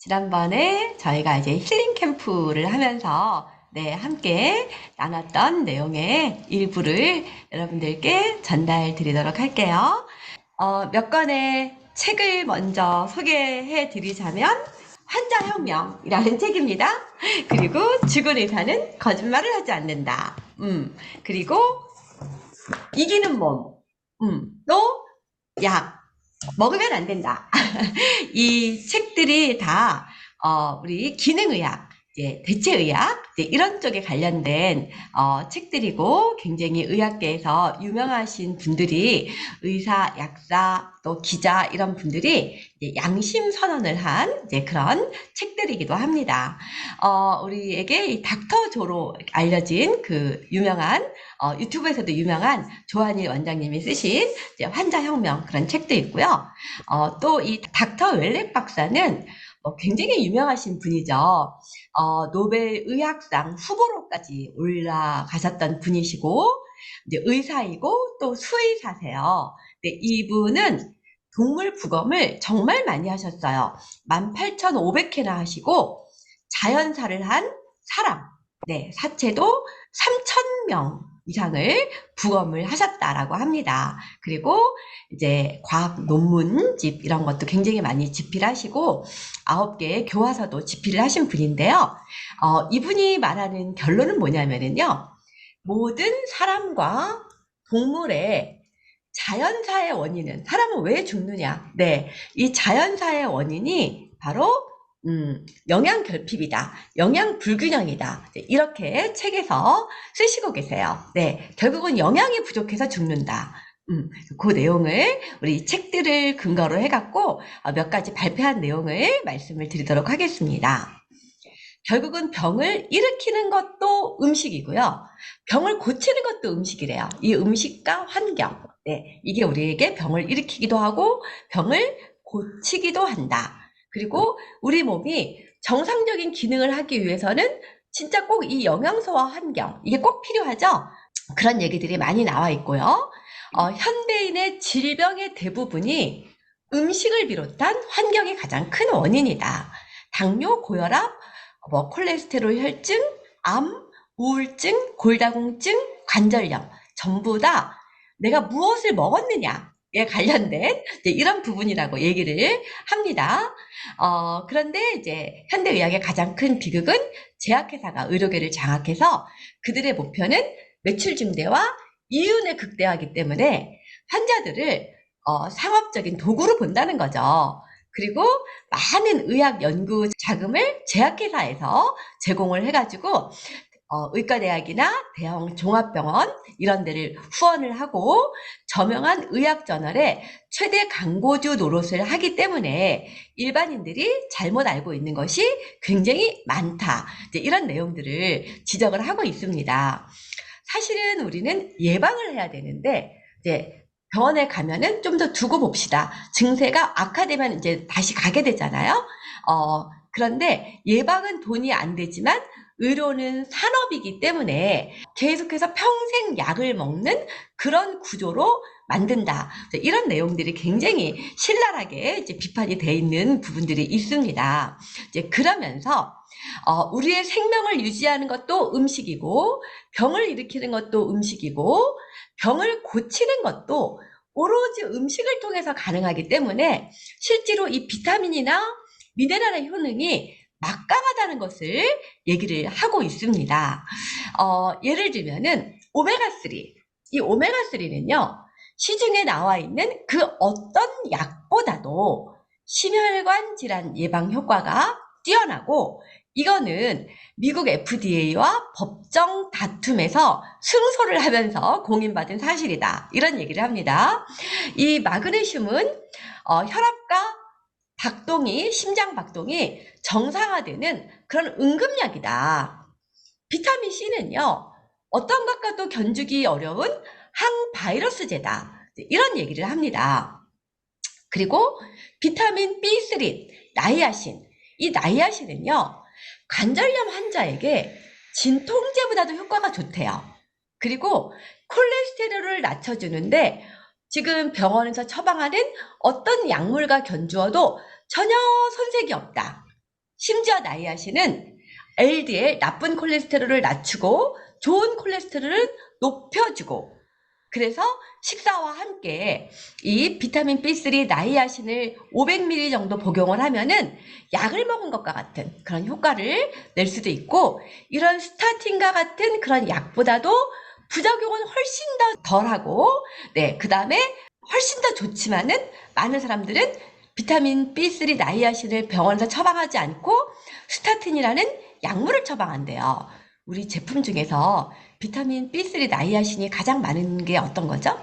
지난번에 저희가 이제 힐링 캠프를 하면서 함께 나눴던 내용의 일부를 여러분들께 전달 드리도록 할게요. 몇 권의 책을 먼저 소개해 드리자면 환자혁명이라는 책입니다. 그리고 죽은 의사는 거짓말을 하지 않는다. 그리고 이기는 몸, 또 약, 먹으면 안 된다. 이 책들이 다 우리 기능의학, 대체의학 이런 쪽에 관련된 책들이고 굉장히 의학계에서 유명하신 분들이 의사, 약사, 또 기자 이런 분들이 양심 선언을 한 그런 책들이기도 합니다. 우리에게 이 닥터 조로 알려진 그 유명한 유튜브에서도 유명한 조한일 원장님이 쓰신 환자혁명 그런 책도 있고요. 또 이 닥터 웰렉 박사는 굉장히 유명하신 분이죠. 노벨 의학상 후보로까지 올라가셨던 분이시고, 이제 의사이고 또 수의사세요. 근데 이분은 동물 부검을 정말 많이 하셨어요. 18,500회나 하시고, 자연사를 한 사람, 사체도 3,000명 이상을 부검을 하셨다라고 합니다. 그리고 이제 과학 논문집 이런 것도 굉장히 많이 집필하시고 9개의 교과서도 집필을 하신 분인데요. 이분이 말하는 결론은 뭐냐면요. 모든 사람과 동물의 자연사의 원인은 사람은 왜 죽느냐? 이 자연사의 원인이 바로 영양 결핍이다. 영양 불균형이다. 이렇게 책에서 쓰시고 계세요. 결국은 영양이 부족해서 죽는다. 그 내용을 우리 책들을 근거로 해갖고 몇 가지 발표한 내용을 말씀을 드리도록 하겠습니다. 결국은 병을 일으키는 것도 음식이고요. 병을 고치는 것도 음식이래요. 이 음식과 환경. 이게 우리에게 병을 일으키기도 하고 병을 고치기도 한다. 그리고 우리 몸이 정상적인 기능을 하기 위해서는 진짜 꼭 이 영양소와 환경, 이게 꼭 필요하죠? 그런 얘기들이 많이 나와 있고요. 현대인의 질병의 대부분이 음식을 비롯한 환경이 가장 큰 원인이다. 당뇨, 고혈압, 콜레스테롤 혈증, 암, 우울증, 골다공증, 관절염 전부 다 내가 무엇을 먹었느냐에 관련된 이런 부분이라고 얘기를 합니다. 그런데 이제 현대의학의 가장 큰 비극은 제약회사가 의료계를 장악해서 그들의 목표는 매출 증대와 이윤을 극대화하기 때문에 환자들을 상업적인 도구로 본다는 거죠. 그리고 많은 의학 연구 자금을 제약회사에서 제공을 해가지고 의과대학이나 대형 종합병원 이런 데를 후원을 하고 저명한 의학저널에 최대 광고주 노릇을 하기 때문에 일반인들이 잘못 알고 있는 것이 굉장히 많다. 이런 내용들을 지적을 하고 있습니다. 사실은 우리는 예방을 해야 되는데 병원에 가면은 좀 더 두고 봅시다. 증세가 악화되면 이제 다시 가게 되잖아요. 그런데 예방은 돈이 안 되지만 의료는 산업이기 때문에 계속해서 평생 약을 먹는 그런 구조로 만든다. 이런 내용들이 굉장히 신랄하게 이제 비판이 돼 있는 부분들이 있습니다. 그러면서 우리의 생명을 유지하는 것도 음식이고 병을 일으키는 것도 음식이고 병을 고치는 것도 오로지 음식을 통해서 가능하기 때문에 실제로 이 비타민이나 미네랄의 효능이 막강하다는 것을 얘기를 하고 있습니다. 예를 들면은 오메가3. 이 오메가3는요, 시중에 나와 있는 그 어떤 약보다도 심혈관 질환 예방 효과가 뛰어나고 이거는 미국 FDA와 법정 다툼에서 승소를 하면서 공인받은 사실이다. 이런 얘기를 합니다. 이 마그네슘은 혈압과 박동이, 심장 박동이 정상화되는 그런 응급약이다. 비타민 C는요, 어떤 것과도 견주기 어려운 항바이러스제다. 이런 얘기를 합니다. 그리고 비타민 B3, 나이아신. 이 나이아신은요, 관절염 환자에게 진통제보다도 효과가 좋대요. 그리고 콜레스테롤을 낮춰주는데 지금 병원에서 처방하는 어떤 약물과 견주어도 전혀 손색이 없다. 심지어 나이아신은 LDL, 나쁜 콜레스테롤을 낮추고 좋은 콜레스테롤을 높여주고, 그래서 식사와 함께 이 비타민 B3 나이아신을 500ml 정도 복용을 하면은 약을 먹은 것과 같은 그런 효과를 낼 수도 있고, 이런 스타틴과 같은 그런 약보다도 부작용은 훨씬 더 덜하고, 네, 그 다음에 훨씬 더 좋지만은 많은 사람들은 비타민 B3 나이아신을 병원에서 처방하지 않고 스타틴이라는 약물을 처방한대요. 우리 제품 중에서 비타민 B3 나이아신이 가장 많은 게 어떤 거죠?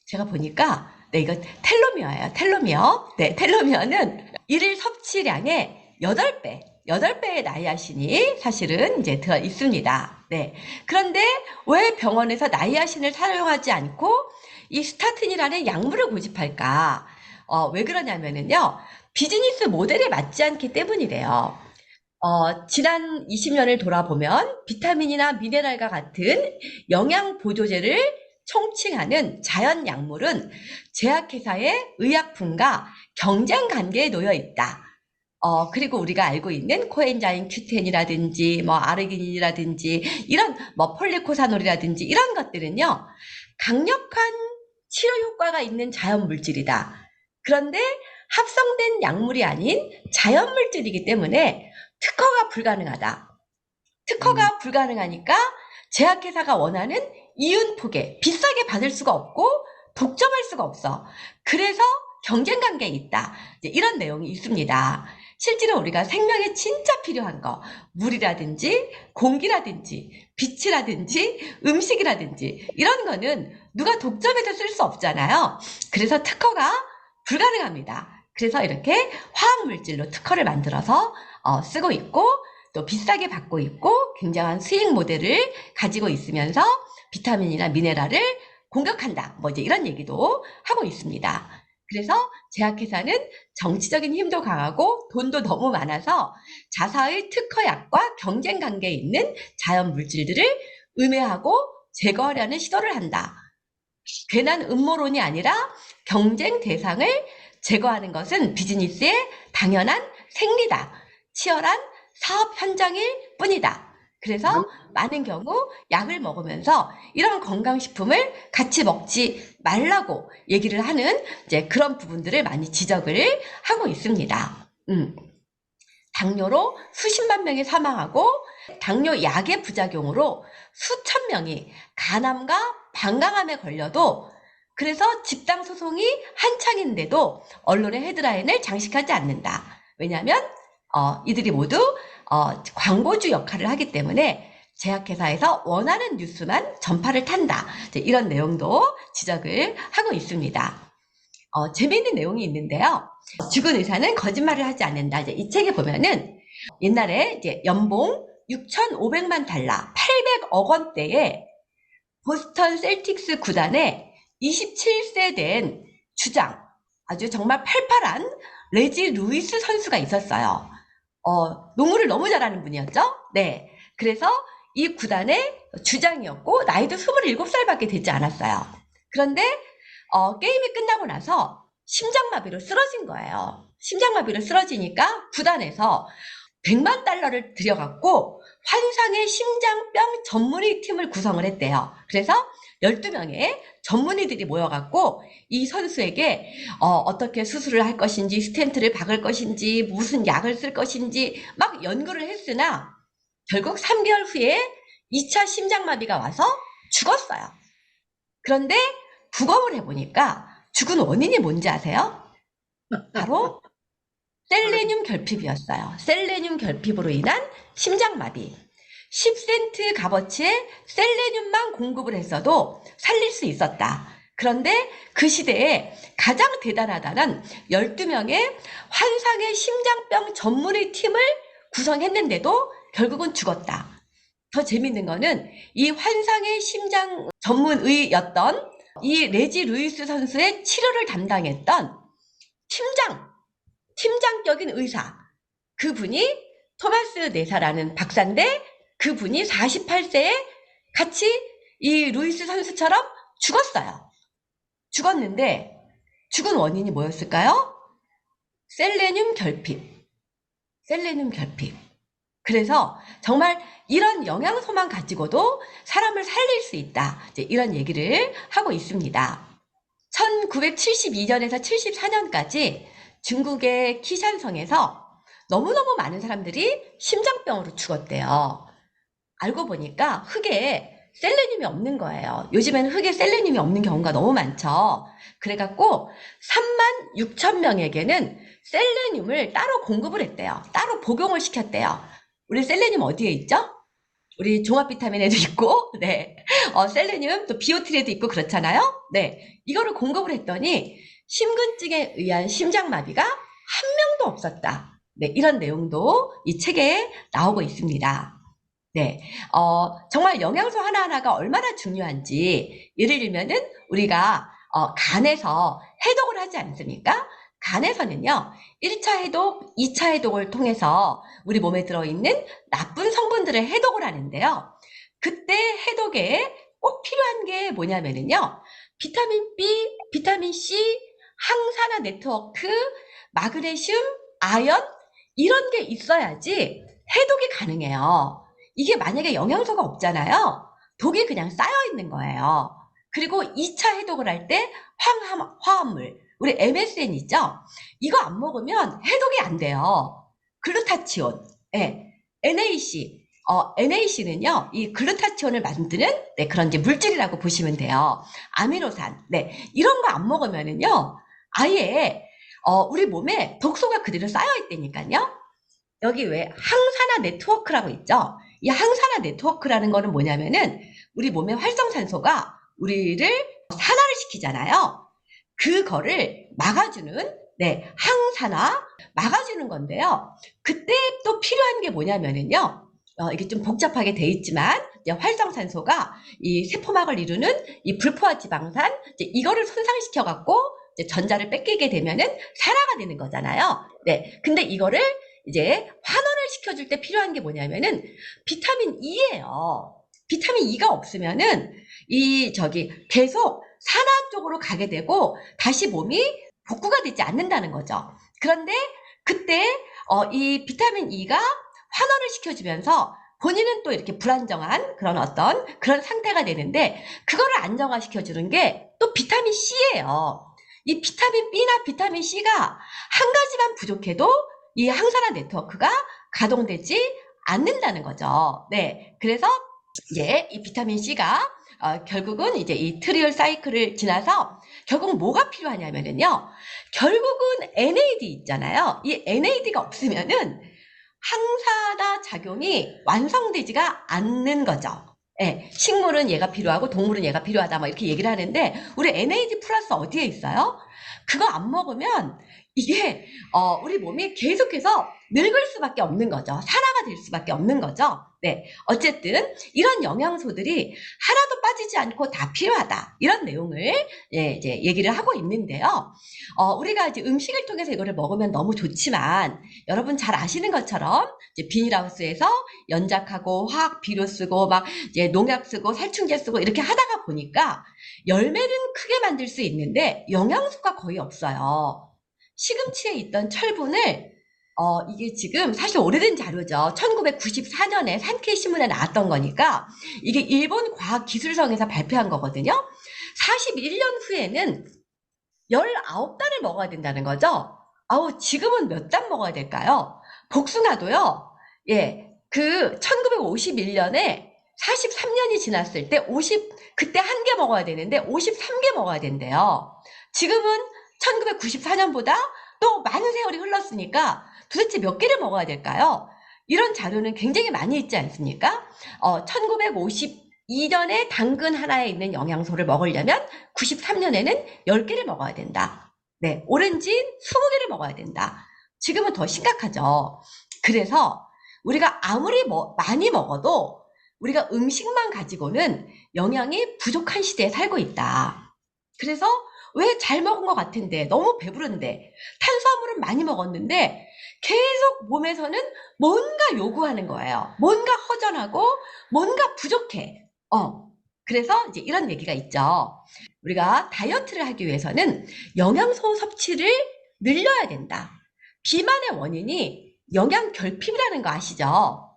제가 보니까, 네, 이거 텔로미어예요. 텔로미어. 네, 텔로미어는 일일 섭취량의 8배의 나이아신이 사실은 이제 들어 있습니다. 네. 그런데 왜 병원에서 나이아신을 사용하지 않고 이 스타틴이라는 약물을 고집할까? 왜 그러냐면은요, 비즈니스 모델에 맞지 않기 때문이래요. 지난 20년을 돌아보면 비타민이나 미네랄과 같은 영양 보조제를 총칭하는 자연 약물은 제약회사의 의약품과 경쟁 관계에 놓여 있다. 그리고 우리가 알고 있는 코엔자임 Q10이라든지, 뭐, 아르기닌이라든지, 이런, 뭐, 폴리코사놀이라든지, 이런 것들은요, 강력한 치료 효과가 있는 자연 물질이다. 그런데 합성된 약물이 아닌 자연 물질이기 때문에 특허가 불가능하다. 특허가 불가능하니까 제약회사가 원하는 이윤폭에 비싸게 받을 수가 없고 독점할 수가 없어. 그래서 경쟁 관계에 있다. 이런 내용이 있습니다. 실제로 우리가 생명에 진짜 필요한 거, 물이라든지 공기라든지 빛이라든지 음식이라든지 이런 거는 누가 독점해서 쓸 수 없잖아요. 그래서 특허가 불가능합니다. 그래서 이렇게 화학물질로 특허를 만들어서 쓰고 있고, 또 비싸게 받고 있고 굉장한 수익 모델을 가지고 있으면서 비타민이나 미네랄을 공격한다. 뭐 이제 이런 얘기도 하고 있습니다. 그래서 제약회사는 정치적인 힘도 강하고 돈도 너무 많아서 자사의 특허약과 경쟁 관계에 있는 자연 물질들을 음해하고 제거하려는 시도를 한다. 괜한 음모론이 아니라 경쟁 대상을 제거하는 것은 비즈니스의 당연한 생리다. 치열한 사업 현장일 뿐이다. 그래서 많은 경우 약을 먹으면서 이런 건강식품을 같이 먹지 말라고 얘기를 하는 이제 그런 부분들을 많이 지적을 하고 있습니다. 당뇨로 수십만 명이 사망하고 당뇨 약의 부작용으로 수천 명이 간암과 방광암에 걸려도, 그래서 집단 소송이 한창인데도 언론의 헤드라인을 장식하지 않는다. 왜냐하면 이들이 모두 광고주 역할을 하기 때문에 제약회사에서 원하는 뉴스만 전파를 탄다. 이런 내용도 지적을 하고 있습니다. 재미있는 내용이 있는데요. 죽은 의사는 거짓말을 하지 않는다. 이제 이 책에 보면은 옛날에 이제 연봉 6,500만 달러, 800억 원대에 보스턴 셀틱스 구단에 27세 된 주장, 아주 정말 팔팔한 레지 루이스 선수가 있었어요. 농구를 너무 잘하는 분이었죠? 네. 그래서 이 구단의 주장이었고, 나이도 27살밖에 되지 않았어요. 그런데, 게임이 끝나고 나서 심장마비로 쓰러진 거예요. 심장마비로 쓰러지니까 구단에서 100만 달러를 들여갖고 환상의 심장병 전문의 팀을 구성을 했대요. 그래서 12명의 전문의들이 모여갖고 이 선수에게 어떻게 수술을 할 것인지, 스텐트를 박을 것인지, 무슨 약을 쓸 것인지 막 연구를 했으나 결국 3개월 후에 2차 심장마비가 와서 죽었어요. 그런데 부검을 해보니까 죽은 원인이 뭔지 아세요? 바로 셀레늄 결핍이었어요. 셀레늄 결핍으로 인한 심장마비. 10센트 값어치의 셀레늄만 공급을 했어도 살릴 수 있었다. 그런데 그 시대에 가장 대단하다는 12명의 환상의 심장병 전문의 팀을 구성했는데도 결국은 죽었다. 더 재밌는 거는 이 환상의 심장 전문의였던 이 레지 루이스 선수의 치료를 담당했던 팀장격인 의사, 그분이 토마스 네사라는 박사인데, 그분이 48세에 같이 이 루이스 선수처럼 죽었어요. 죽었는데 죽은 원인이 뭐였을까요? 셀레늄 결핍. 셀레늄 결핍. 그래서 정말 이런 영양소만 가지고도 사람을 살릴 수 있다. 이제 이런 얘기를 하고 있습니다. 1972년에서 74년까지 중국의 키샨성에서 너무너무 많은 사람들이 심장병으로 죽었대요. 알고 보니까 흙에 셀레늄이 없는 거예요. 요즘에는 흙에 셀레늄이 없는 경우가 너무 많죠. 그래갖고 3만 6천 명에게는 셀레늄을 따로 공급을 했대요. 따로 복용을 시켰대요. 우리 셀레늄 어디에 있죠? 우리 종합 비타민에도 있고, 네. 셀레늄 또 비오틴에도 있고 그렇잖아요. 네. 이거를 공급을 했더니 심근증에 의한 심장마비가 한 명도 없었다. 네. 이런 내용도 이 책에 나오고 있습니다. 네. 정말 영양소 하나하나가 얼마나 중요한지, 예를 들면은 우리가 간에서 해독을 하지 않습니까? 간에서는요, 1차 해독, 2차 해독을 통해서 우리 몸에 들어있는 나쁜 성분들을 해독을 하는데요. 그때 해독에 꼭 필요한 게 뭐냐면은요, 비타민 B, 비타민 C, 항산화 네트워크, 마그네슘, 아연, 이런 게 있어야지 해독이 가능해요. 이게 만약에 영양소가 없잖아요. 독이 그냥 쌓여 있는 거예요. 그리고 2차 해독을 할 때 화합물, 우리 MSN 있죠? 이거 안 먹으면 해독이 안 돼요. 글루타치온, 예, NAC, NAC는요, 이 글루타치온을 만드는 네, 그런 이제 물질이라고 보시면 돼요. 아미노산, 네, 이런 거 안 먹으면은요, 아예 우리 몸에 독소가 그대로 쌓여 있다니까요. 여기 왜 항산화 네트워크라고 있죠? 이 항산화 네트워크라는 거는 뭐냐면은 우리 몸의 활성산소가 우리를 산화를 시키잖아요. 그거를 막아주는 네, 항산화 막아주는 건데요. 그때 또 필요한 게 뭐냐면은요. 이게 좀 복잡하게 돼 있지만 활성산소가 이 세포막을 이루는 이 불포화 지방산 이거를 손상시켜 갖고 전자를 뺏기게 되면은 산화가 되는 거잖아요. 네, 근데 이거를 이제 환원을 시켜줄 때 필요한 게 뭐냐면은 비타민 E예요. 비타민 E가 없으면은 계속 산화 쪽으로 가게 되고 다시 몸이 복구가 되지 않는다는 거죠. 그런데 그때 이 비타민 E가 환원을 시켜주면서 본인은 또 이렇게 불안정한 그런 상태가 되는데 그거를 안정화시켜주는 게 또 비타민 C예요. 이 비타민 B나 비타민 C가 한 가지만 부족해도 이 항산화 네트워크가 가동되지 않는다는 거죠. 네. 그래서 이제 이 비타민 C가 결국은 이제 이 트리얼 사이클을 지나서 결국 뭐가 필요하냐면은요. 결국은 NAD 있잖아요. 이 NAD가 없으면은 항산화 작용이 완성되지가 않는 거죠. 예, 식물은 얘가 필요하고 동물은 얘가 필요하다 뭐 이렇게 얘기를 하는데 우리 NAD 플러스 어디에 있어요? 그거 안 먹으면 이게 우리 몸이 계속해서 늙을 수밖에 없는 거죠. 산화가 될 수밖에 없는 거죠. 네, 어쨌든 이런 영양소들이 하나도 빠지지 않고 다 필요하다. 이런 내용을 예, 이제 얘기를 하고 있는데요. 우리가 이제 음식을 통해서 이거를 먹으면 너무 좋지만 여러분 잘 아시는 것처럼 이제 비닐하우스에서 연작하고 화학 비료 쓰고 막 이제 농약 쓰고 살충제 쓰고 이렇게 하다가 보니까 열매는 크게 만들 수 있는데 영양소가 거의 없어요. 시금치에 있던 철분을 이게 지금 사실 오래된 자료죠. 1994년에 산케이 신문에 나왔던 거니까 이게 일본 과학기술성에서 발표한 거거든요. 41년 후에는 19단을 먹어야 된다는 거죠. 지금은 몇 단 먹어야 될까요? 복숭아도요. 예, 그 1951년에 43년이 지났을 때 그때 한 개 먹어야 되는데 53개 먹어야 된대요. 지금은 1994년보다 또 많은 세월이 흘렀으니까 도대체 몇 개를 먹어야 될까요? 이런 자료는 굉장히 많이 있지 않습니까? 1952년에 당근 하나에 있는 영양소를 먹으려면 93년에는 10개를 먹어야 된다. 네, 오렌지 20개를 먹어야 된다. 지금은 더 심각하죠. 그래서 우리가 아무리 많이 먹어도 우리가 음식만 가지고는 영양이 부족한 시대에 살고 있다. 그래서 왜 잘 먹은 것 같은데 너무 배부른데 탄수화물은 많이 먹었는데 계속 몸에서는 뭔가 요구하는 거예요. 뭔가 허전하고 뭔가 부족해. 그래서 이제 이런 얘기가 있죠. 우리가 다이어트를 하기 위해서는 영양소 섭취를 늘려야 된다. 비만의 원인이 영양결핍이라는 거 아시죠?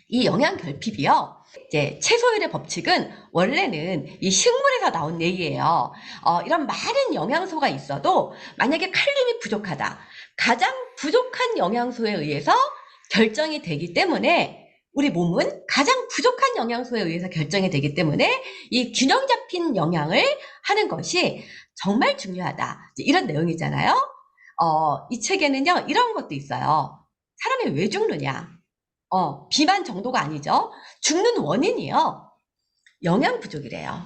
이 영양결핍이요. 이제 채소율의 법칙은 원래는 이 식물에서 나온 얘기예요. 이런 많은 영양소가 있어도 만약에 칼륨이 부족하다. 가장 부족한 영양소에 의해서 결정이 되기 때문에 우리 몸은 가장 부족한 영양소에 의해서 결정이 되기 때문에 이 균형 잡힌 영양을 하는 것이 정말 중요하다. 이런 내용이잖아요. 이 책에는요, 이런 것도 있어요. 사람이 왜 죽느냐? 비만 정도가 아니죠. 죽는 원인이요. 영양 부족이래요.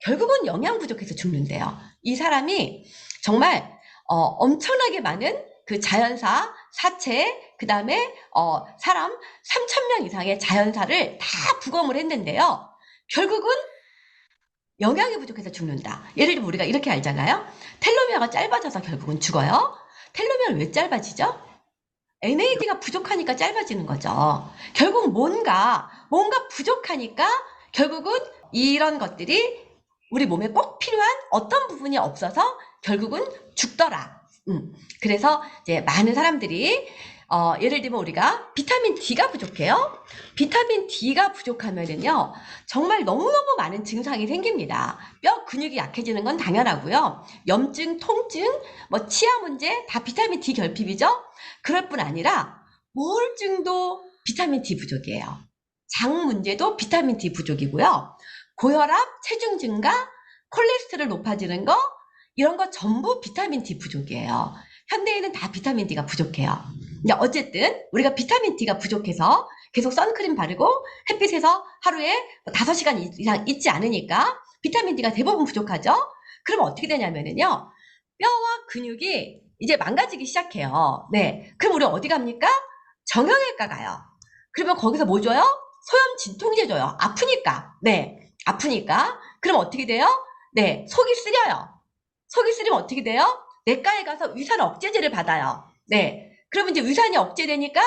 결국은 영양 부족해서 죽는데요. 이 사람이 정말 엄청나게 많은 그 자연사, 사체, 그 다음에 사람 3,000명 이상의 자연사를 다 부검을 했는데요. 결국은 영양이 부족해서 죽는다. 예를 들면 우리가 이렇게 알잖아요. 텔로미어가 짧아져서 결국은 죽어요. 텔로미어는 왜 짧아지죠? NAD가 부족하니까 짧아지는 거죠. 결국 뭔가 부족하니까 결국은 이런 것들이 우리 몸에 꼭 필요한 어떤 부분이 없어서 결국은 죽더라. 그래서 이제 많은 사람들이 예를 들면 우리가 비타민 D가 부족해요. 비타민 D가 부족하면은요, 정말 너무너무 많은 증상이 생깁니다. 뼈 근육이 약해지는 건 당연하고요. 염증, 통증, 뭐 치아 문제 다 비타민 D 결핍이죠. 그럴 뿐 아니라 우울증도 비타민 D 부족이에요. 장 문제도 비타민 D 부족이고요. 고혈압, 체중 증가, 콜레스테롤 높아지는 거 이런 거 전부 비타민 D 부족이에요. 현대인은 다 비타민 D가 부족해요. 근데 어쨌든 우리가 비타민 D가 부족해서 계속 선크림 바르고 햇빛에서 하루에 5시간 이상 있지 않으니까 비타민 D가 대부분 부족하죠? 그럼 어떻게 되냐면요. 뼈와 근육이 이제 망가지기 시작해요. 네. 그럼 우리 어디 갑니까? 정형외과 가요. 그러면 거기서 뭐 줘요? 소염 진통제 줘요. 아프니까. 네. 아프니까. 그럼 어떻게 돼요? 네. 속이 쓰려요. 속이 쓰리면 어떻게 돼요? 내과에 가서 위산 억제제를 받아요. 네. 그러면 이제 위산이 억제되니까,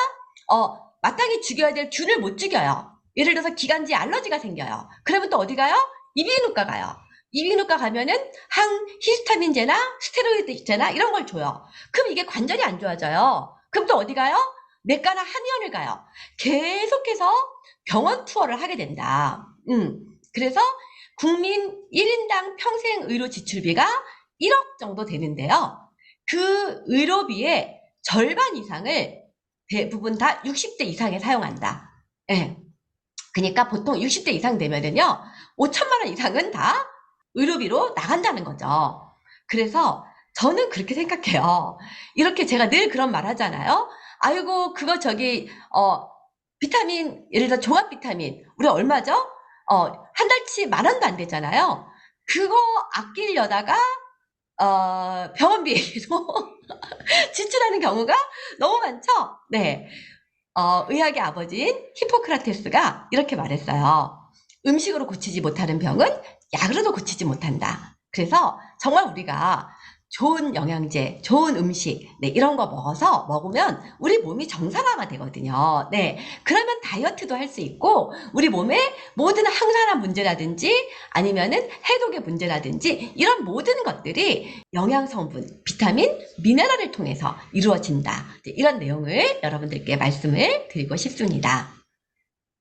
마땅히 죽여야 될 균을 못 죽여요. 예를 들어서 기관지에 알러지가 생겨요. 그러면 또 어디 가요? 이비인후과 가요. 이비인후과 가면은 항히스타민제나 스테로이드제나 이런 걸 줘요. 그럼 이게 관절이 안 좋아져요. 그럼 또 어디 가요? 내과나 한의원을 가요. 계속해서 병원 투어를 하게 된다. 그래서 국민 1인당 평생 의료 지출비가 1억 정도 되는데요. 그 의료비의 절반 이상을 대부분 다 60대 이상에 사용한다. 예. 그러니까 보통 60대 이상 되면은요, 5천만 원 이상은 다 의료비로 나간다는 거죠. 그래서 저는 그렇게 생각해요. 이렇게 제가 늘 그런 말 하잖아요. 아이고, 그거 비타민, 예를 들어 종합 비타민, 우리 얼마죠? 한 달치 10,000원도 안 되잖아요. 그거 아끼려다가 병원비로 지출하는 경우가 너무 많죠? 네. 의학의 아버지인 히포크라테스가 이렇게 말했어요. 음식으로 고치지 못하는 병은 약으로도 고치지 못한다. 그래서 정말 우리가 좋은 영양제, 좋은 음식, 네, 이런 거 먹으면 우리 몸이 정상화가 되거든요. 네. 그러면 다이어트도 할 수 있고, 우리 몸에 모든 항산화 문제라든지, 아니면은 해독의 문제라든지, 이런 모든 것들이 영양 성분, 비타민, 미네랄을 통해서 이루어진다. 이런 내용을 여러분들께 말씀을 드리고 싶습니다.